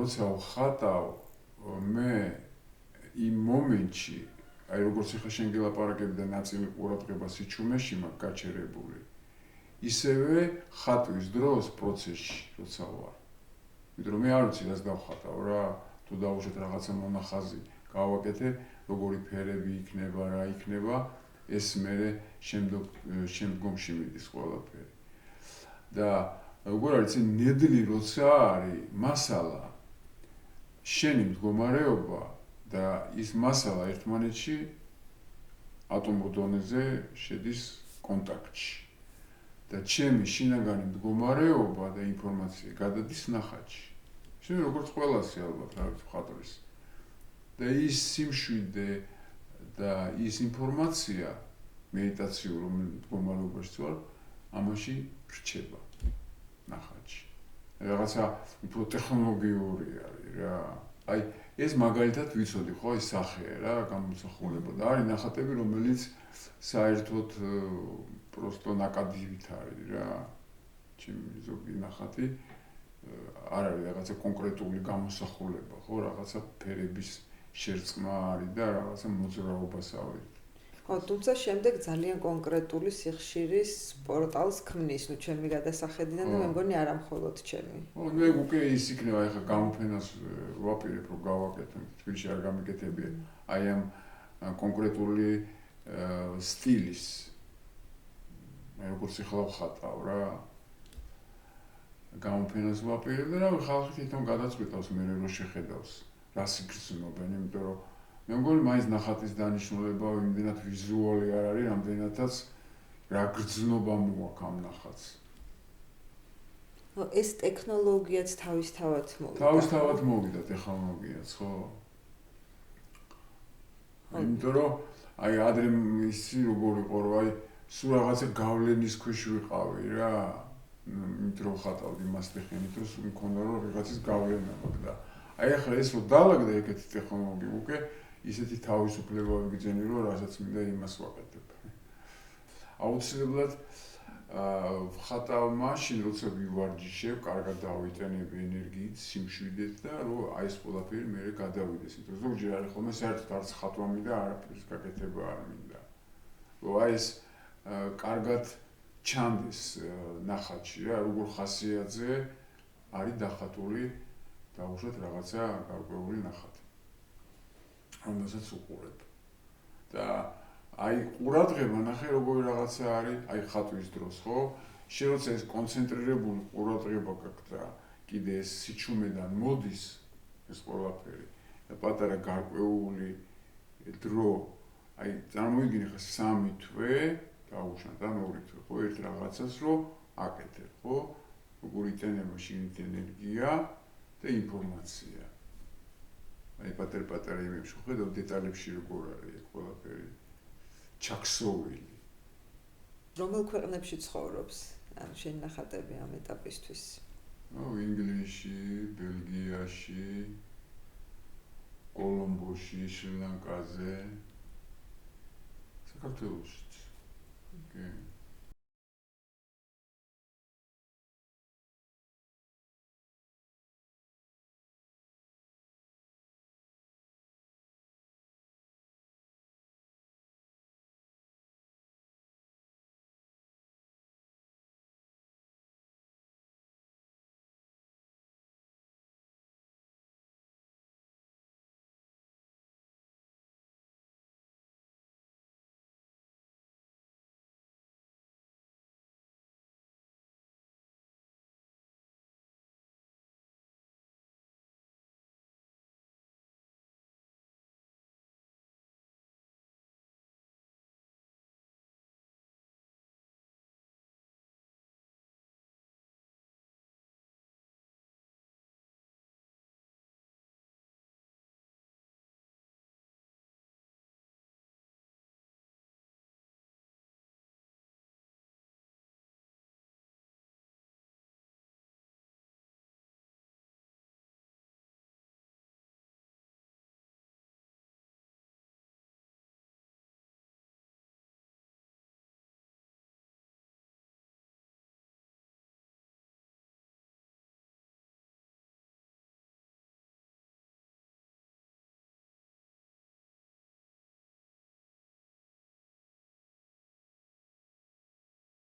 როცა ვხატავ მე იმ მომენტში აი როგორც ახლა შენ გელაპარაკები და ნაწილი ყურადღება სიჩუმეში მაქვს გაჩერებული ისევე ხატვის დროს პროცესში როცა ვარ იმიტომ რომ მე არ ვიცი რას დავხატავ რა თუ დავუშვათ რაღაცა მონახაზი გავაკეთე როგორი ფერები იქნება რა იქნება ეს მე შემდგომში მიდის ყველაფერი და როგორ არის ნედლი როცა არის მასალა შენი მდგომარეობა და ის მასალა ერთმანეთში ატომურ დონეზე შედის კონტაქტში და ჩემი შინაგანი მდგომარეობა და ინფორმაცია გადადის ნახატში. შენ როგორც ყველასი ალბათ რა ვიცი ხატვის. და ის სიმშვიდე და ის ინფორმაცია მედიტაციურ მდგომარეობაში ვარ, ამაში რჩება ნახატში. რაღაცა უფრო ტექნოლოგიური არის რა. აი ეს მაგალითად ვიცოდი ხო ის სახეა რა გამოსახულება და არის ნახატები რომელიც საერთოდ просто ნაკადივით არის რა ჩემი ზოგი ნახატი არ არის რაღაცა კონკრეტული გამოსახულება ხო რაღაცა ფერების შერწყმა არის და რაღაცა მოძრაობას ავიღეთ ხო თუმცა შემდეგ ძალიან კონკრეტული სიხშირის პორტალს ქმნის ნუ ჩემი გადასახედიდან და მე მგონი არა მხოლოდ ჩემი ხო მე უკვე ის იქნება ეხა გამოფენას ვაპირებ რომ გავაკეთო თბილისში არ გამიკეთებია აი ამ კონკრეტული სტილის მე როგორც ახლა ვხატავ რა გამოფენას ვაპირებ და რა ხალხი თვითონ გადაწყვეტავს მე რო შეხედავს რა სიგრძნობენ იმიტომ რომ მე მგონი მაინც ნახატის დანიშნულება იმდენად ვიზუალი არ არის რამდენადაც რა გრძნობა მოაქვს ამ ნახატს ეს ტექნოლოგიაც თავისთავად მოვიდა ტექნოლოგიაც ხო იმიტომ რომ აი ადრე ისი როგორ იყო რომ აი სულ რაღაცა გავლენის ქვეშ ვიყავი რა იმიტომ რომ ხატავდი მასტეხენით რომ სულ მქონდა რომ რაღაცის გავლენა მაქვს და აი ახლა ეს რომ დაალაგდა ეგეთი ტექნოლოგია უკვე ისეთი თავისუფლება ვიგრძენი რომ რასაც მინდა იმას ვაკეთებ აუცილებლად ვხატავ მაშინ როცა ვივარჯიშებ კარგად დავიტანები ენერგიით სიმშვიდეთ და რომ აი ეს ყველაფერი მე გადავიდეს იმიტომ რომ ზოგჯერ არის ხოლმე საერთოდ არც ხატვა მინდა არაფრის გაკეთება არ მინდა რომ აი ეს კარგად ჩანდეს ნახატში რა როგორ ხასიათზე არის დახატული დაუშვათ რაღაცა გარკვეული ნახატი რომელსაც უყურებ და აი ყურადღება ნახე როგორი რაღაცა არის აი ხატვის დროს ხო შენ როცა ეს კონცენტრირებული ყურადღება გაქვს და კიდე ეს სიჩუმედან მოდის ეს ყველაფერი და პატარა გარკვეული დრო აი წარმოვიდგინე ხა 3 თვე დაუშვათ ან 2 თვე ხო ერთ რაღაცას რომ აკეთებ ხო როგორ იტანება შინით ენერგია და ინფორმაცია აი პატარ-პატარა იმებში ხედავ დეტალებში როგორ არის ეს ყველაფერი ჩაქსოვილი რომელ ქვეყნებში ცხოვრობს ან შენ ნახატები ამ ეტაპისთვის ინგლისში, ბელგიაში, კოლომბოში, შრი-ლანკაზე, საქართველოშიც. Okay.